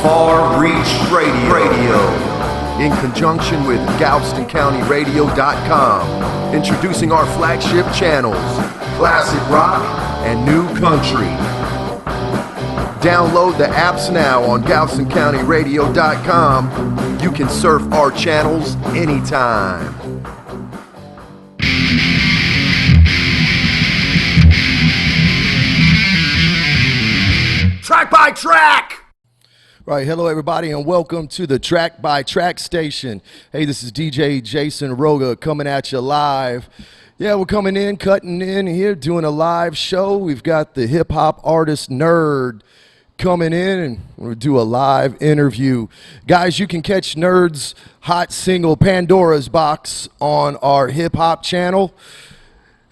Far Reach Radio. In conjunction with GalvestonCountyRadio.com, introducing our flagship channels, Classic Rock and New Country. Download the apps now on GalvestonCountyRadio.com. You can surf our channels anytime. Track by track! Right, hello everybody and welcome to the Track by Track station. Hey, this is DJ Jason Roga coming at you live. Yeah, we're coming in, cutting in here, doing a live show. We've got the hip-hop artist Knurd coming in and we'll do a live interview. Guys, you can catch Knurd's hot single Pandora's Box on our hip-hop channel.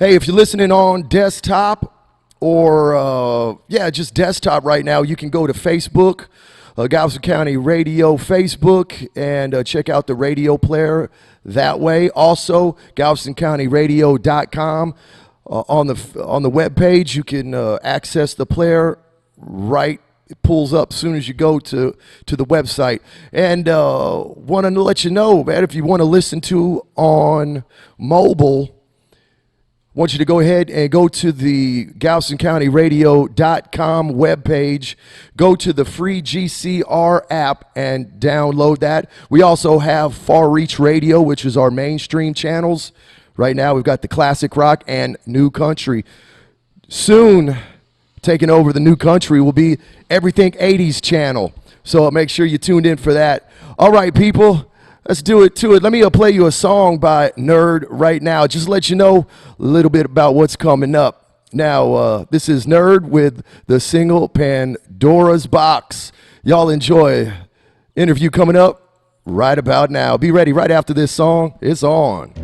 Hey, if you're listening on desktop or, just desktop right now, you can go to Facebook, Galveston County Radio Facebook, and check out the radio player that way. Also, GalvestonCountyRadio.com. On the web page, you can access the player right. It pulls up as soon as you go to the website. And want to let you know, man, if you want to listen to on mobile, I want you to go ahead and go to the GalvestonCountyRadio.com webpage, go to the free GCR app and download that. We also have Far Reach Radio, which is our mainstream channels. Right now we've got the Classic Rock and New Country. Soon, taking over the New Country will be Everything 80s channel. So make sure you tuned in for that. All right, people. Let's do it to it. Let me play you a song by Knurd right now. Just to let you know a little bit about what's coming up. Now, this is Knurd with the single Pandora's Box. Y'all enjoy. Interview coming up right about now. Be ready right after this song. It's on.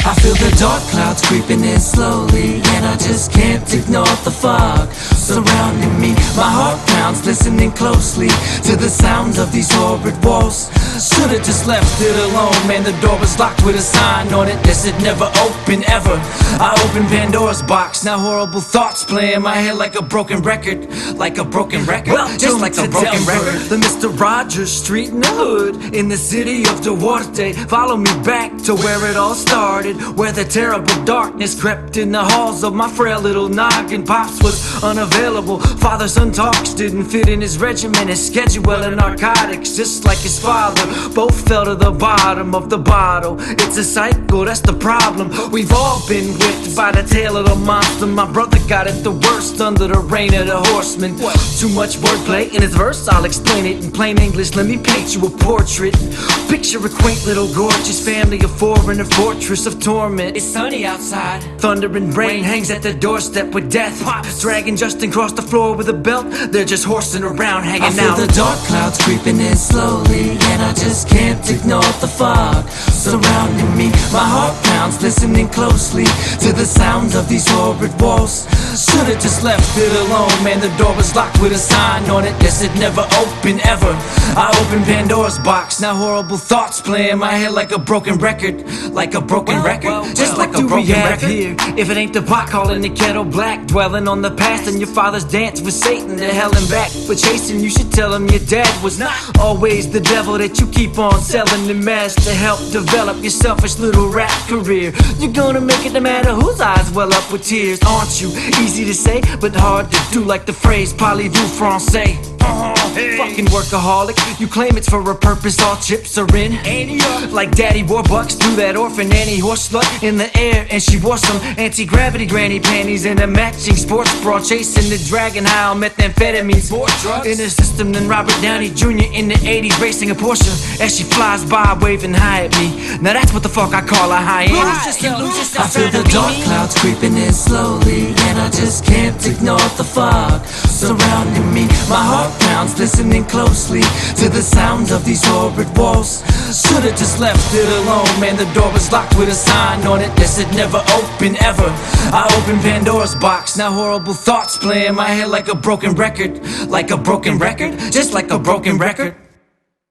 I feel the dark clouds creeping in slowly, and I just can't ignore the fog surrounding me. My heart pounds, listening closely to the sounds of these horrid walls. Should've just left it alone, man, the door was locked with a sign on it that said never open ever. I opened Pandora's box, now horrible thoughts play in my head like a broken record. Like a broken record? Well, just like a broken record. The Mr. Rogers Street in the hood, in the city of Duarte. Follow me back to where it all started, where the terrible darkness crept in the halls of my frail little noggin. Pops was unavailable, father-son talks didn't fit in his regimen, his schedule, and narcotics, just like his father, both fell to the bottom of the bottle. It's a cycle, that's the problem. We've all been whipped by the tail of the monster. My brother got it the worst under the reign of the horseman. Too much wordplay in his verse, I'll explain it in plain English. Let me paint you a portrait. Picture a quaint little gorgeous family of four in a fortress of torment. It's sunny outside, thunder and rain hangs at the doorstep with death. Pops dragging Justin across the floor with a belt. They're just horsing around, hanging out. I feel the dark clouds creeping in slowly, and I just can't ignore the fog surrounding me. My heart pounds, listening closely to the sounds of these horrid walls. Should've just left it alone, man, the door was locked with a sign on it that said never open ever. I opened Pandora's box, now horrible thoughts play in my head like a broken record. Like a broken record? Just like a broken record here. If it ain't the pot calling the kettle black, dwelling on the past and your father's dance with Satan to hell and back. But chasing, you should tell him your dad was not always the devil that you keep on selling the mess to help develop your selfish little rap career. You're gonna make it no matter whose eyes well up with tears, aren't you? Easy to say, but hard to do, like the phrase parlez-vous français. Hey. Fucking workaholic, you claim it's for a purpose, all chips are in. Like daddy wore bucks through that orphan Annie horse slut in the air, and she wore some anti-gravity granny panties and a matching sports bra, chasing the dragon high on methamphetamines. More drugs in the system than Robert Downey Jr. in the 80s, racing a Porsche as she flies by waving high at me. Now that's what the fuck I call a high end. I feel the dark clouds creeping in slowly, and I just can't ignore the fog surrounding me. My heart pounds, listening closely to the sounds of these horrid walls. Should've just left it alone, man, the door was locked with a sign on it that said never open ever. I opened Pandora's box, now horrible thoughts play in my head like a broken record. Like a broken record? Just like a broken record.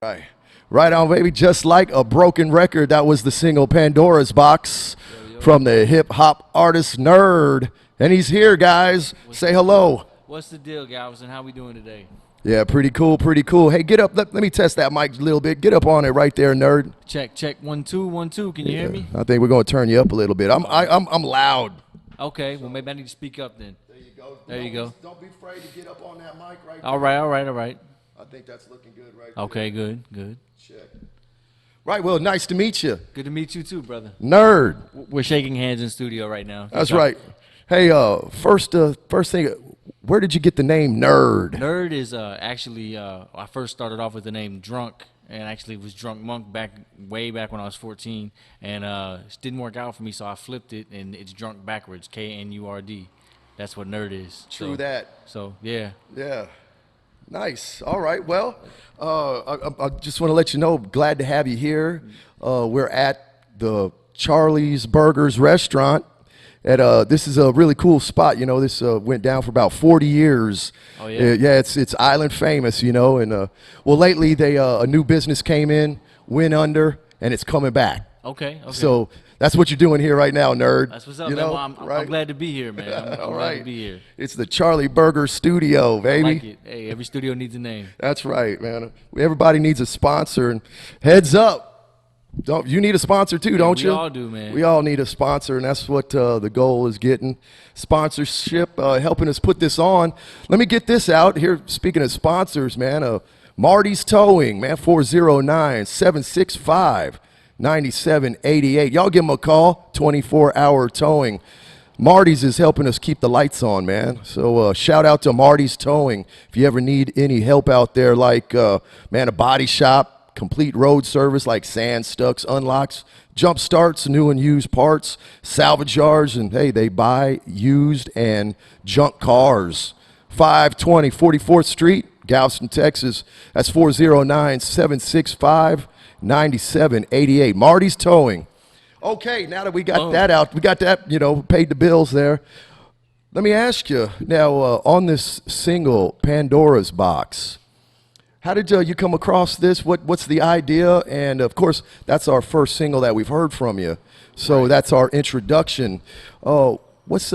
Right. Right on, baby. Just like a broken record, that was the single Pandora's Box from the hip-hop artist Knurd. And he's here, guys. Say hello. What's the deal, Galveston? How we doing today? Yeah, pretty cool, pretty cool. Hey, get up. Let me test that mic a little bit. Get up on it right there, Knurd. Check. 1 2 1 2. Can you hear me? I think we're going to turn you up a little bit. I'm loud. Okay. Well, maybe I need to speak up then. There you go. Don't be afraid to get up on that mic right there. All right. I think that's looking good right there. Okay, good. Check. Right, well, nice to meet you. Good to meet you too, brother. Knurd. We're shaking hands in studio right now. That's right. Hey, first thing, where did you get the name Knurd? Knurd is actually I first started off with the name Drunk, and actually was Drunk Monk way back when I was 14, and it didn't work out for me, so I flipped it, and it's Drunk backwards, Knurd. That's what Knurd is. True that. So yeah. Yeah. Nice. All right. Well, I just want to let you know, glad to have you here. We're at the Charlie's Burgers restaurant. This is a really cool spot. You know, this went down for about 40 years. Oh, yeah? Yeah, it's island famous, you know. And, well, lately a new business came in, went under, and it's coming back. Okay. So that's what you're doing here right now, Knurd. That's what's up, you man. know, Well, I'm glad to be here, man. I'm glad to be here. It's the Charlie Burger Studio, baby. I like it. Hey, every studio needs a name. That's right, man. Everybody needs a sponsor. And heads up, you need a sponsor too, don't you? We all do, man. We all need a sponsor, and that's what the goal is, getting sponsorship, helping us put this on. Let me get this out here. Speaking of sponsors, man, Marty's Towing, man, 409-765-9788. Y'all give them a call, 24-hour towing. Marty's is helping us keep the lights on, man. So shout out to Marty's Towing. If you ever need any help out there, like, man, a body shop, complete road service like sand stucks, unlocks, jump starts, new and used parts, salvage yards, and, hey, they buy used and junk cars. 520 44th Street, Galveston, Texas. That's 409-765-9788. Marty's Towing. Okay, now that we got that out, we got that, you know, paid the bills there. Let me ask you, now, on this single, Pandora's Box, how did you come across this? What's the idea? And, of course, that's our first single that we've heard from you. So that's our introduction. What is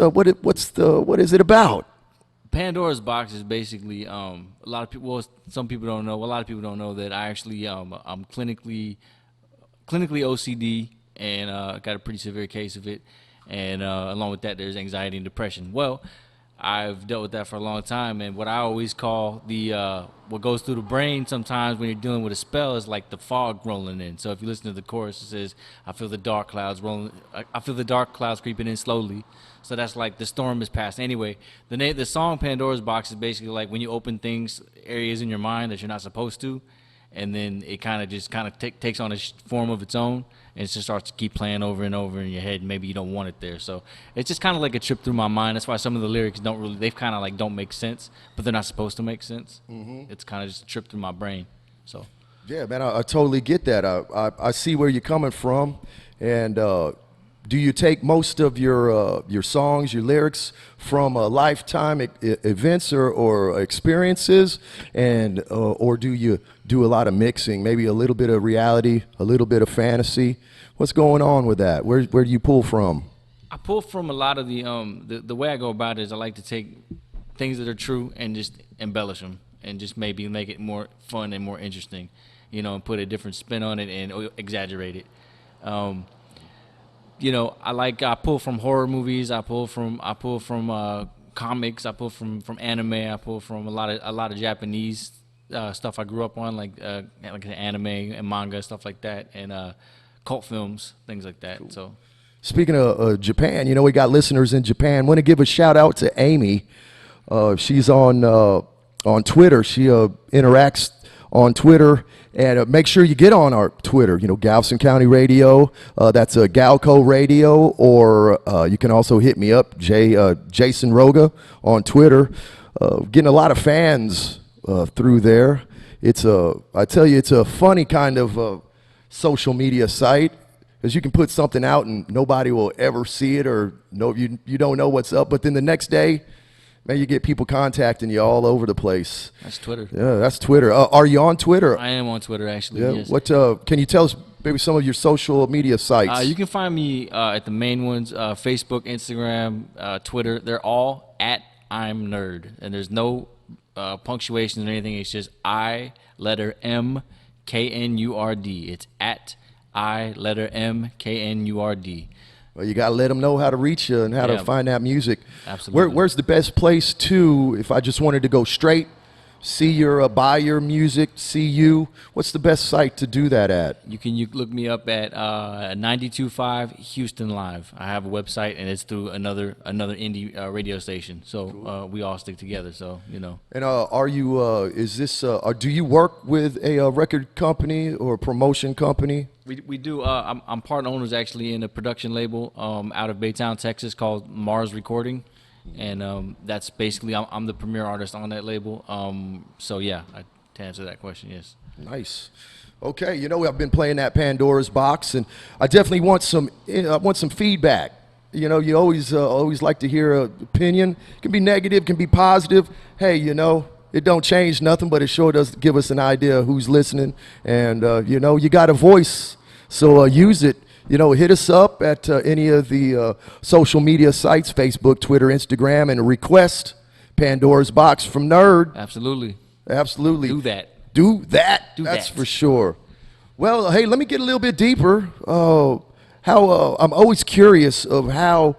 it about? Pandora's Box is basically a lot of people. Well, some people don't know. A lot of people don't know that I actually I'm clinically OCD and got a pretty severe case of it. And along with that, there's anxiety and depression. Well, I've dealt with that for a long time, and what I always call the what goes through the brain sometimes when you're dealing with a spell is like the fog rolling in. So if you listen to the chorus, it says, "I feel the dark clouds rolling. I feel the dark clouds creeping in slowly." So that's like the storm is past. Anyway, the song Pandora's Box is basically like when you open areas in your mind that you're not supposed to, and then it kind of takes on a form of its own, and it just starts to keep playing over and over in your head. And maybe you don't want it there. So it's just kind of like a trip through my mind. That's why some of the lyrics they kind of like don't make sense, but they're not supposed to make sense. Mm-hmm. It's kind of just a trip through my brain. So yeah, man, I totally get that. I see where you're coming from, and do you take most of your songs, your lyrics from lifetime events or experiences, and or do you do a lot of mixing, maybe a little bit of reality, a little bit of fantasy? What's going on with that? Where do you pull from? I pull from a lot of the way I go about it is I like to take things that are true and just embellish them and just maybe make it more fun and more interesting, you know, and put a different spin on it and exaggerate it. You know, I pull from horror movies. I pull from comics. I pull from anime. I pull from a lot of Japanese stuff I grew up on, like anime and manga, stuff like that, and cult films, things like that. Cool. So, speaking of Japan, you know, we got listeners in Japan. Want to give a shout out to Amy. She's on Twitter. She interacts on Twitter. And make sure you get on our Twitter, you know, Galveston County Radio. That's Galco Radio, or you can also hit me up, Jason Roga, on Twitter. Getting a lot of fans through there. I tell you, it's a funny kind of social media site, because you can put something out and nobody will ever see it, or you don't know what's up. But then the next day, Man, you get people contacting you all over the place. That's Twitter. Yeah, that's Twitter. Are you on Twitter? I am on Twitter, actually. Yeah. Yes. What? Can you tell us maybe some of your social media sites? You can find me at the main ones: Facebook, Instagram, Twitter. They're all at I'm Knurd, and there's no punctuations or anything. It's just I letter M KNURD. It's at I letter M KNURD. Well, you gotta let them know how to reach you and how to find that music. Absolutely. Where's the best place to, if I just wanted to go straight, see your, buy your music, see you? What's the best site to do that at? You can look me up at 92.5 Houston Live. I have a website, and it's through another indie radio station. So we all stick together. So And are you? Is this? Do you work with a record company or a promotion company? We do. I'm part owners actually in a production label out of Baytown, Texas called Mars Recording, and that's basically I'm the premier artist on that label. So yeah, to answer that question, yes. Nice. Okay, I've been playing that Pandora's box, and I definitely want some feedback. You always like to hear an opinion. It can be negative, can be positive. Hey, it don't change nothing, but it sure does give us an idea of who's listening. And, you got a voice, so use it. Hit us up at any of the social media sites, Facebook, Twitter, Instagram, and request Pandora's Box from Knurd. Absolutely. Absolutely. Do that. Do that. Do That's that. for sure. Well, hey, let me get a little bit deeper. I'm always curious of how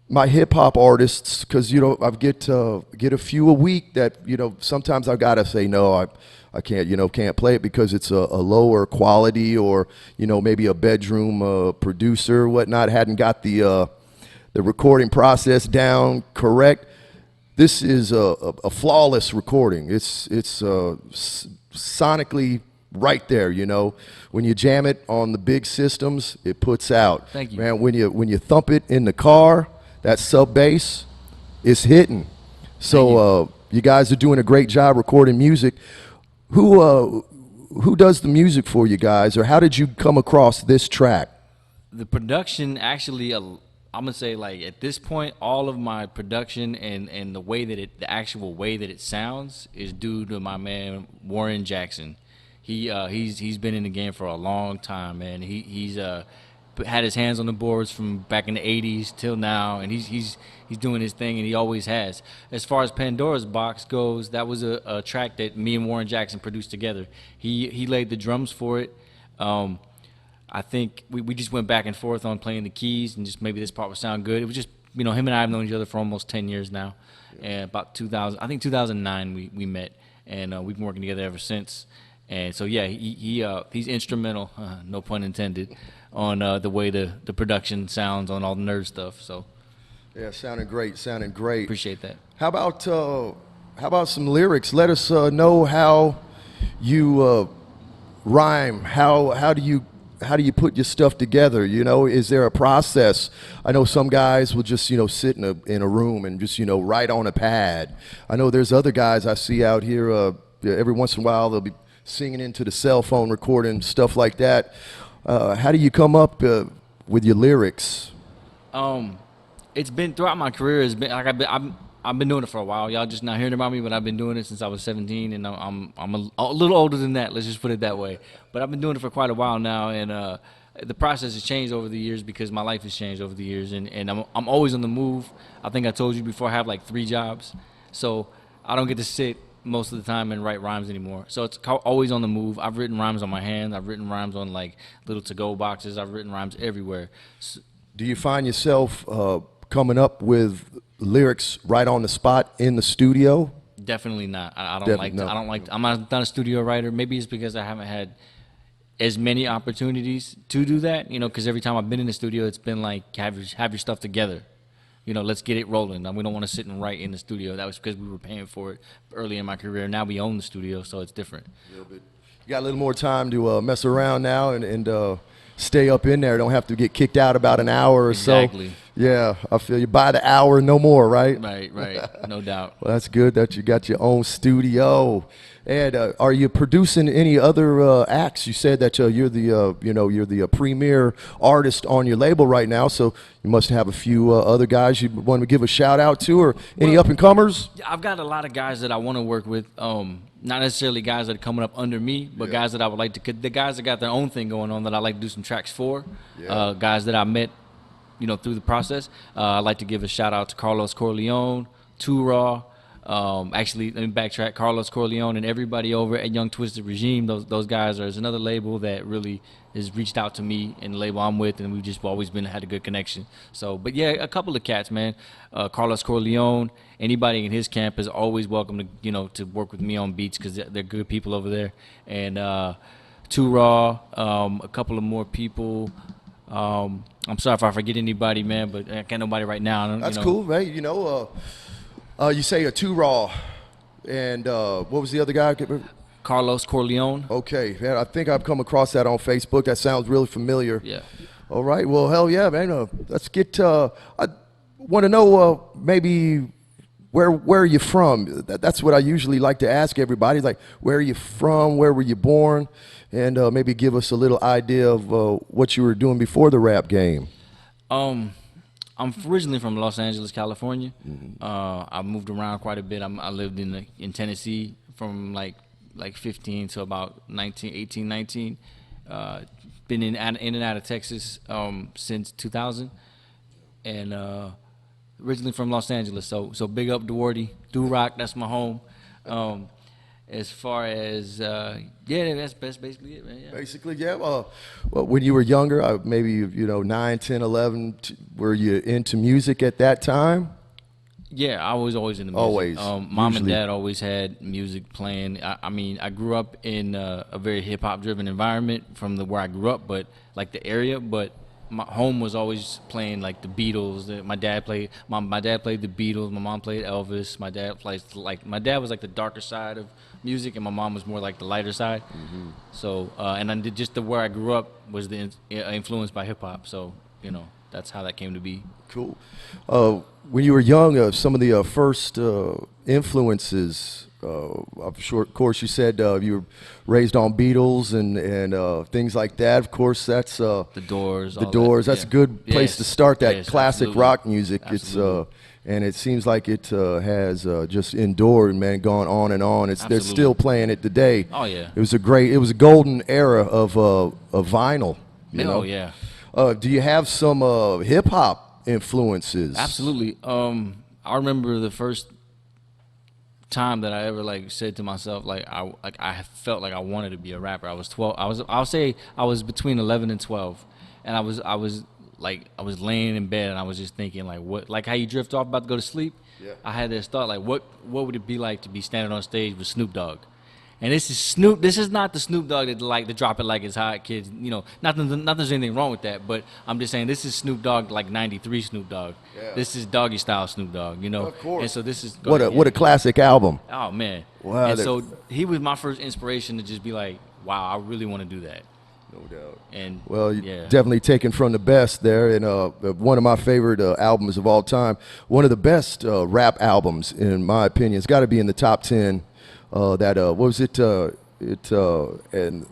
my hip hop artists, because I get a few a week that sometimes I gotta say no, I can't play it because it's a lower quality, or maybe a bedroom producer or whatnot hadn't got the recording process down correct. This is a flawless recording. It's sonically right there. When you jam it on the big systems, it puts out. Thank you. Man, when you thump it in the car, that sub bass is hitting. So you guys are doing a great job recording music. Who does the music for you guys, or how did you come across this track? The production actually, I'm gonna say, like, at this point, all of my production and the actual way that it sounds is due to my man Warren Jackson. He's been in the game for a long time, man. He's had his hands on the boards from back in the '80s till now, and he's doing his thing, and he always has. As far as Pandora's Box goes, that was a track that me and Warren Jackson produced together. He laid the drums for it. I think we just went back and forth on playing the keys, and just maybe this part would sound good. It was just him and I have known each other for almost 10 years now, and about 2009 we met, and we've been working together ever since. And so yeah, he's instrumental, no pun intended, on the way the production sounds on all the Knurd stuff. So yeah, sounding great. Appreciate that. How about some lyrics? Let us know how you rhyme. How do you put your stuff together? Is there a process? I know some guys will just sit in a room and just write on a pad. I know there's other guys I see out here every once in a while they'll be singing into the cell phone, recording stuff like that. How do you come up with your lyrics? It's been throughout my career. It's been like I've been doing it for a while. Y'all just not hearing about me, but I've been doing it since I was 17, and I'm a little older than that. Let's just put it that way. But I've been doing it for quite a while now, and the process has changed over the years because my life has changed over the years, and I'm always on the move. I think I told you before, I have like 3 jobs, so I don't get to sit most of the time and write rhymes anymore. So it's always on the move. I've written rhymes on my hand. I've written rhymes on like little to-go boxes. I've written rhymes everywhere. Do you find yourself coming up with lyrics right on the spot in the studio? Definitely not. I don't like. No. I'm not a studio writer. Maybe it's because I haven't had as many opportunities to do that. Because every time I've been in the studio, it's been like have your stuff together. Let's get it rolling. We don't want to sit and write in the studio. That was because we were paying for it early in my career. Now we own the studio, so it's different. You got a little more time to mess around now and stay up in there. Don't have to get kicked out about an hour or Exactly. so. Yeah, I feel you. By the hour, no more, right? Right. No doubt. Well, that's good that you got your own studio. And are you producing any other acts? You said that you're the you're the premier artist on your label right now, so you must have a few other guys you want to give a shout out to, or any up and comers. I've got a lot of guys that I want to work with. Not necessarily guys that are coming up under me, but guys that I would like to. The guys that got their own thing going on that I like to do some tracks for. Guys that I met, through the process. I'd like to give a shout out to Carlos Corleone, Too Raw. Actually, let me backtrack. Carlos Corleone and everybody over at Young Twisted Regime. Those guys are another label that really has reached out to me and the label I'm with, and we've just always had a good connection. So, but yeah, a couple of cats, man. Carlos Corleone. Anybody in his camp is always welcome to to work with me on beats because they're good people over there. And Too Raw. A couple of more people. I'm sorry if I forget anybody, man, but I can't nobody right now. That's cool, right? You say a Too Raw, and what was the other guy? Carlos Corleone. Okay, man, I think I've come across that on Facebook. That sounds really familiar. Yeah. All right, well, hell yeah, man. Let's get. I want to know maybe where are you from? That's what I usually like to ask everybody. Like, where are you from? Where were you born? And maybe give us a little idea of what you were doing before the rap game. I'm originally from Los Angeles, California. I moved around quite a bit. I lived in Tennessee from like 15 to about 18, 19. Been in and out of Texas since 2000, and originally from Los Angeles. So big up Duarte, Rock. That's my home. As far as that's basically it, man. Yeah. Basically, yeah. Well, when you were younger, maybe 9, 10, 11, were you into music at that time? Yeah, I was always into music. Always. Mom and dad always had music playing. I mean, I grew up in a very hip hop driven environment from where I grew up, but like the area. But my home was always playing like the Beatles. My dad played the Beatles. My mom played Elvis. My dad was like the darker side of music, and my mom was more like the lighter side. Mm-hmm. So, and I did just where I grew up was influenced by hip hop. So, that's how that came to be. Cool. When you were young, some of the first influences, I'm sure, of course, you said you were raised on Beatles and things like that. Of course, that's the Doors. The Doors. That's a good place to start that classic absolutely. rock music. Absolutely. And it seems like it has just endured, man, gone on and on. They're Absolutely. still playing it today. Oh yeah. It was a golden era of vinyl. Oh yeah. Do you have some hip hop influences? Absolutely. I remember the first time that I ever said to myself I felt like I wanted to be a rapper. I was 12. I'll say I was between 11 and 12, and I was laying in bed and I was just thinking what how you drift off about to go to sleep. Yeah. I had this thought what would it be like to be standing on stage with Snoop Dogg. And this is Snoop. This is not the Snoop Dogg that to drop it like it's hot, kids. Not there's anything wrong with that, but I'm just saying this is Snoop Dogg '93 Snoop Dogg. Yeah. This is Doggy Style Snoop Dogg. Of course. And so this is What a classic album. Oh man. Wow. And so he was my first inspiration to just be like, wow, I really want to do that. No doubt. And well, definitely taken from the best there, and one of my favorite albums of all time. One of the best rap albums, in my opinion. It's got to be in the top 10. What was it? And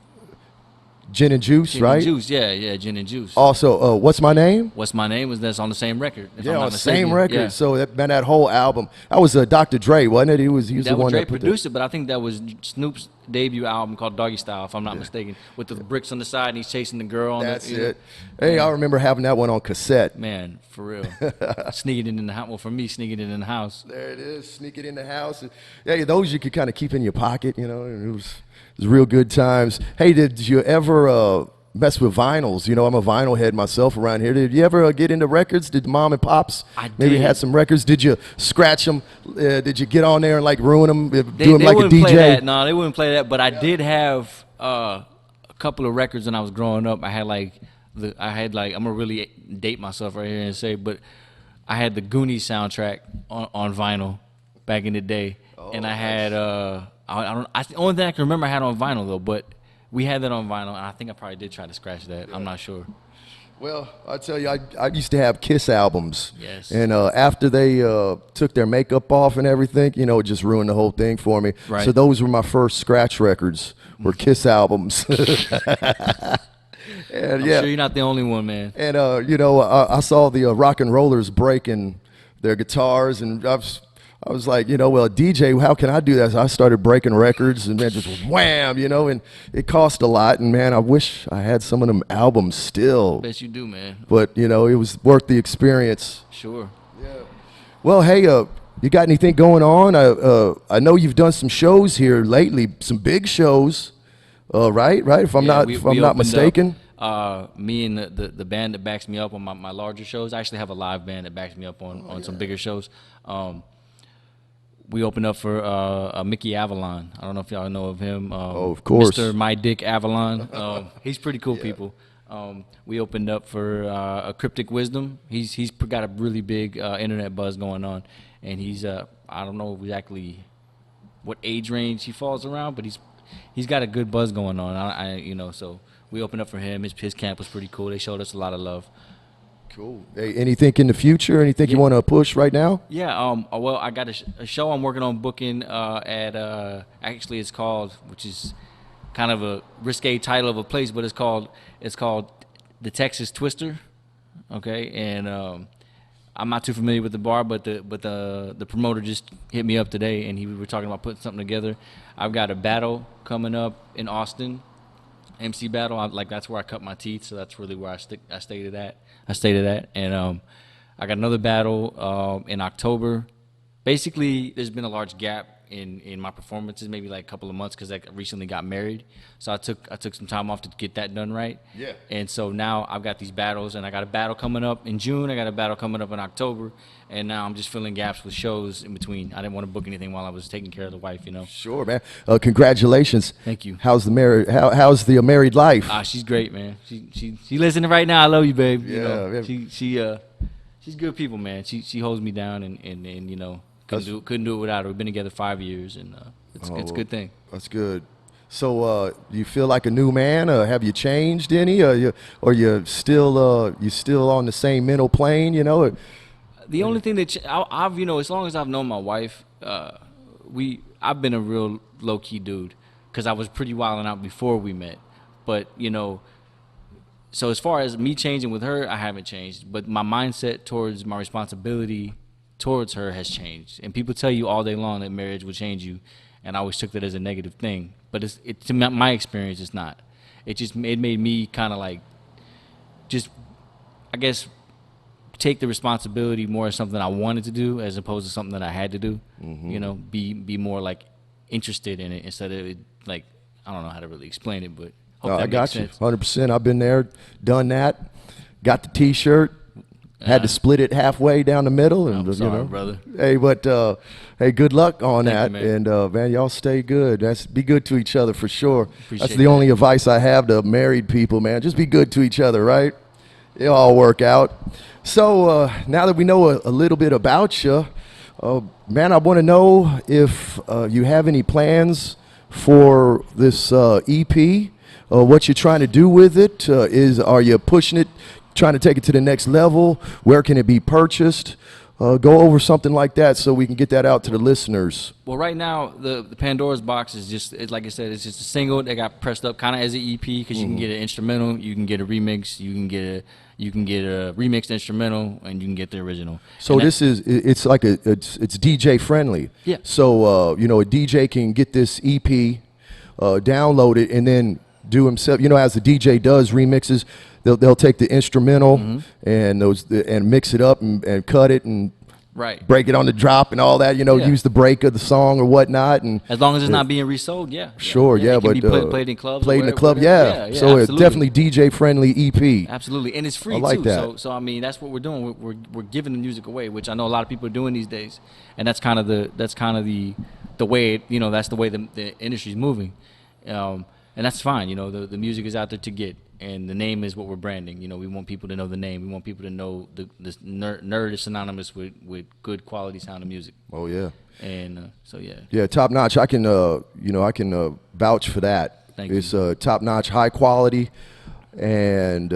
Gin and Juice, Gin right? and Juice, yeah, Gin and Juice. Also, What's My Name? What's My Name? That's on the same record. Yeah, on the same mistaken. record. Yeah. So that whole album. That was Dr. Dre, wasn't it? He was the one Dre that put produced it, but I think that was Snoop's debut album called Doggy Style, if I'm not mistaken, with the bricks on the side and he's chasing the girl. That's it. Hey, I remember having that one on cassette. Man, for real. Sneaking it in the house. Well, for me, sneaking it in the house. There it is. Sneak it in the house. Yeah, those you could kind of keep in your pocket, and it was real good times. Hey, did you ever mess with vinyls? I'm a vinyl head myself around here. Did you ever get into records? Did mom and pops maybe had some records? Did you scratch them? Did you get on there and ruin them? Do them like a DJ? Play that. No, they wouldn't play that. But I did have a couple of records when I was growing up. I had I'm gonna really date myself right here and say, but I had the Goonies soundtrack on vinyl back in the day, and I had the only thing I can remember I had on vinyl though, but We had that on vinyl, and I think I probably did try to scratch that. I'm not sure. Well, I tell you, I used to have Kiss albums. Yes. And after they took their makeup off and everything, you know, it just ruined the whole thing for me. Right. So those were my first scratch records, were Kiss albums. And I'm sure you're not the only one, man. And you know, I saw the rock and rollers breaking their guitars, and I was like, you know, well, DJ, how can I do that? So I started breaking records, and then just wham, you know, and it cost a lot. And man, I wish I had some of them albums still. Bet you do, man. But you know, it was worth the experience. Sure. Well, hey, you got anything going on? I know you've done some shows here lately, some big shows, right? If I'm not opened mistaken. up, me and the band that backs me up on my larger shows. I actually have a live band that backs me up on some bigger shows. We opened up for Mickey Avalon. I don't know if y'all know of him. Of course. Mr. My Dick Avalon. He's pretty cool people. We opened up for a Cryptic Wisdom. He's got a really big internet buzz going on, and he's I don't know exactly what age range he falls around, but he's got a good buzz going on. You know, so we opened up for him. His camp was pretty cool. They showed us a lot of love. Cool. Hey, anything in the future? Anything you want to push right now? Yeah. Well, I got a show I'm working on booking at actually it's called, which is kind of a risque title of a place, but it's called the Texas Twister. Okay, and I'm not too familiar with the bar, but the promoter just hit me up today, and we were talking about putting something together. I've got a battle coming up in Austin. MC battle, that's where I cut my teeth, so that's really where I stayed at. And I got another battle in October. Basically, there's been a large gap in my performances, maybe like a couple of months, because I recently got married. So I took some time off to get that done right. Yeah. And so now I've got these battles, and I got a battle coming up in June. I got a battle coming up in October, and now I'm just filling gaps with shows in between. I didn't want to book anything while I was taking care of the wife, you know. Sure, man. Congratulations. Thank you. How's the married life? She's great, man. She listening right now. I love you, babe. You Yeah, know, yeah. she's good people, man. She holds me down, and you know, couldn't do it without her. We've been together 5 years, and it's a good thing. That's good. So, do you feel like a new man? Have you changed any? Or you still on the same mental plane? You know. The only thing that I've you know, as long as I've known my wife, I've been a real low key dude, because I was pretty wilding out before we met. But you know, so as far as me changing with her, I haven't changed. But my mindset towards my responsibility towards her has changed. And people tell you all day long that marriage will change you, and I always took that as a negative thing. But to my experience, it's not. It made me kind of like, just, I guess, take the responsibility more as something I wanted to do as opposed to something that I had to do. You know, be more like interested in it instead of it, like, I don't know how to really explain it, but hope that I got makes you. sense. 100%. I've been there, done that. Got the T-shirt. Had to split it halfway down the middle, and I'm sorry, you know, brother. Hey, but hey, good luck on Thank that, you, man. and man, y'all stay good. Be good to each other for sure. Appreciate That's the that. only advice I have to married people, man. Just be good to each other, right? It'll all work out. So now that we know a little bit about you, man, I want to know if you have any plans for this EP. What you're trying to do with it? Are you pushing it? Trying to take it to the next level? Where can it be purchased? Go over something like that so we can get that out to the listeners. Well, right now the Pandora's Box is just, like I said, it's just a single that got pressed up kind of as an EP, because you can get an instrumental, you can get a remix, you can get a remixed instrumental, and you can get the original. So And this is, it's like it's DJ friendly. Yeah. So you know, a DJ can get this EP, download it, and then do himself. You know, as the DJ does remixes, they'll take the instrumental and mix it up and cut it and right. break it on the drop and all that. You know, Yeah. use the break of the song or whatnot. And As long as it's not being resold, yeah. sure, yeah, it can but be played in clubs. played in the wherever- club, yeah. So it's absolutely. definitely DJ friendly EP. Absolutely, and it's free I like too. that. So I mean, that's what we're doing. We're giving the music away, which I know a lot of people are doing these days, and that's kind of the way it, you know, that's the way the industry's moving, and that's fine. You know, the music is out there to get, and the name is what we're branding. You know, we want people to know the name. We want people to know this nerd is synonymous with good quality sound of music. Oh yeah, And so yeah. yeah, top notch. I can I can vouch for that. Thank you. It's top-notch, high quality, and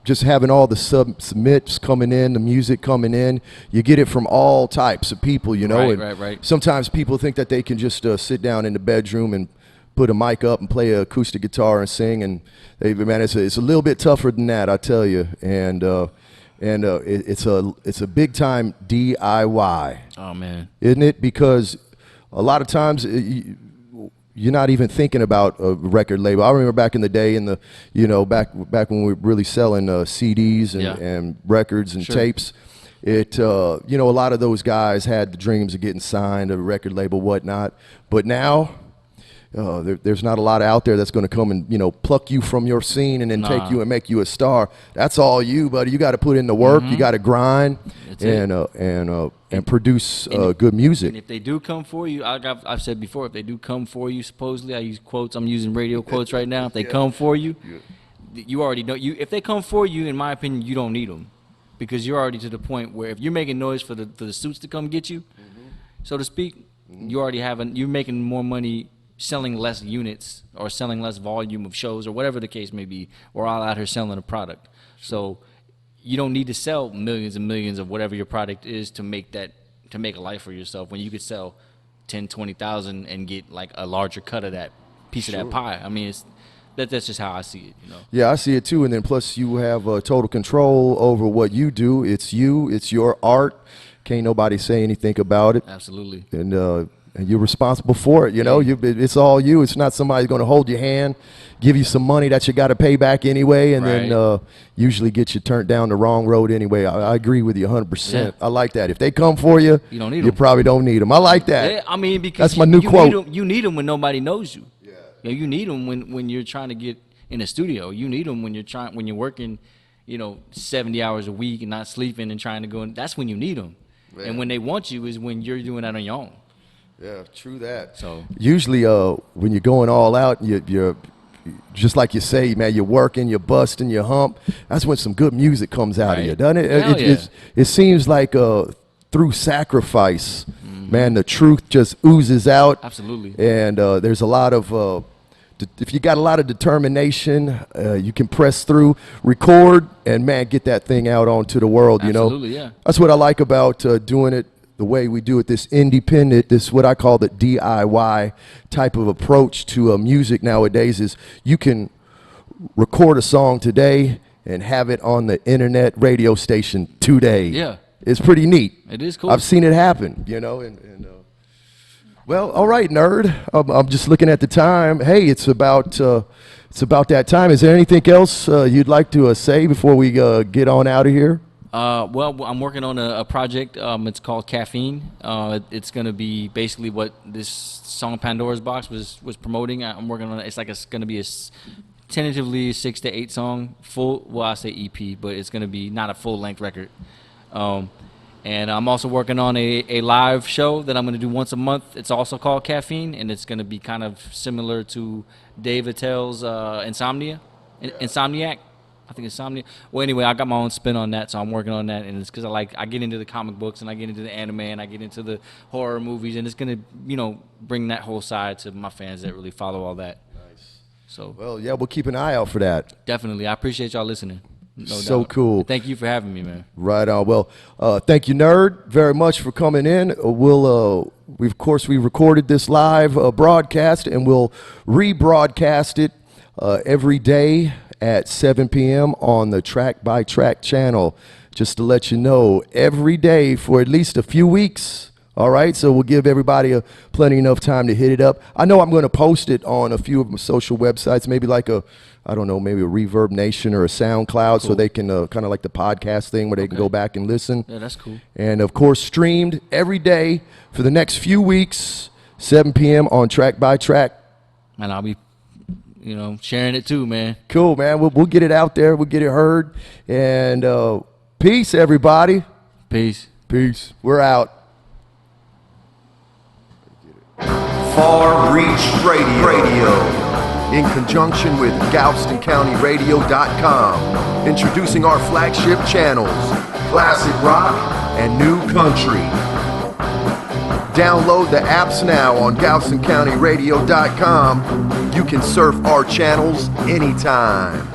just having all the submits coming in, the music coming in. You get it from all types of people, you know. Right. Sometimes people think that they can just sit down in the bedroom and put a mic up and play an acoustic guitar and sing, and man, it's a little bit tougher than that, I tell you. And it's a big time DIY. Oh man, isn't it? Because a lot of times you're not even thinking about a record label. I remember back in the day, back when we were really selling CDs and records and tapes. A lot of those guys had the dreams of getting signed to a record label, whatnot. But now, there's not a lot out there that's going to come and pluck you from your scene and then take you and make you a star. That's all you, buddy. You got to put in the work. You got to grind and produce good music. And if they do come for you, I've said before, if they do come for you, supposedly I use quotes. I'm using radio quotes right now. If they come for you, you already know. If they come for you, in my opinion, you don't need them, because you're already to the point where if you're making noise for the suits to come get you, so to speak, you're making more money selling less units or selling less volume of shows or whatever the case may be. We're all out here selling a product. So you don't need to sell millions and millions of whatever your product is to make a life for yourself, when you could sell 10, 20,000 and get like a larger cut of that piece of that pie. I mean, that's just how I see it, Yeah, I see it too. And then plus you have total control over what you do. It's your art. Can't nobody say anything about it. Absolutely. And you're responsible for it, it's all you. It's not somebody going to hold your hand, give you some money that you got to pay back anyway, and then usually get you turned down the wrong road anyway. I agree with you 100%. Yeah. I like that. If they come for you, you don't need you them. probably don't need them. I like that. Yeah, I mean, because that's my new quote. You need them when nobody knows you. Yeah. You need them when you're trying to get in a studio. You need them when you're working, 70 hours a week and not sleeping and trying to go in. That's when you need them. Man. And when they want you is when you're doing that on your own. Yeah, true that. So usually, when you're going all out, you're just like you say, man. You're working, you're busting, you hump. That's when some good music comes out of you, doesn't it? It seems like through sacrifice, man, the truth just oozes out. Absolutely. And there's a lot of if you got a lot of determination, you can press through, record, and man, get that thing out onto the world. Absolutely, yeah. That's what I like about doing it the way we do it, this independent, this what I call the DIY type of approach to music nowadays. Is you can record a song today and have it on the internet radio station today. Yeah. It's pretty neat. It is cool. I've seen it happen, well, all right, Knurd. I'm just looking at the time. Hey, it's about that time. Is there anything else you'd like to say before we get on out of here? Well, I'm working on a project. It's called Caffeine. It's going to be basically what this song Pandora's Box was promoting. I'm working on it. It's going to be a tentatively 6 to 8 song full. Well, I say EP, but it's going to be not a full length record. And I'm also working on a live show that I'm going to do once a month. It's also called Caffeine, and it's going to be kind of similar to Dave Attell's Insomniac. I think Insomnia. Well, anyway, I got my own spin on that, so I'm working on that, and it's because I get into the comic books and I get into the anime and I get into the horror movies, and it's gonna, bring that whole side to my fans that really follow all that. Nice. So. Well, yeah, we'll keep an eye out for that. Definitely, I appreciate y'all listening. No so doubt. Cool. Thank you for having me, man. Right on. Well, thank you, Knurd, very much for coming in. We recorded this live broadcast, and we'll rebroadcast it every day at 7 p.m. on the Track by Track channel. Just to let you know, every day for at least a few weeks. All right, so we'll give everybody plenty enough time to hit it up. I know I'm going to post it on a few of my social websites, maybe like maybe a Reverb Nation or a SoundCloud, so they can kind of like the podcast thing where they can go back and listen. Yeah, that's cool. And of course, streamed every day for the next few weeks, 7 p.m. on Track by Track. And I'll be, sharing it too, man. Cool, man. We'll get it out there. We'll get it heard. And peace, everybody. Peace. Peace. We're out. Far Reach Radio. In conjunction with GalvestonCountyRadio.com. Introducing our flagship channels, Classic Rock and New Country. Download the apps now on GalvestonCountyRadio.com. You can surf our channels anytime.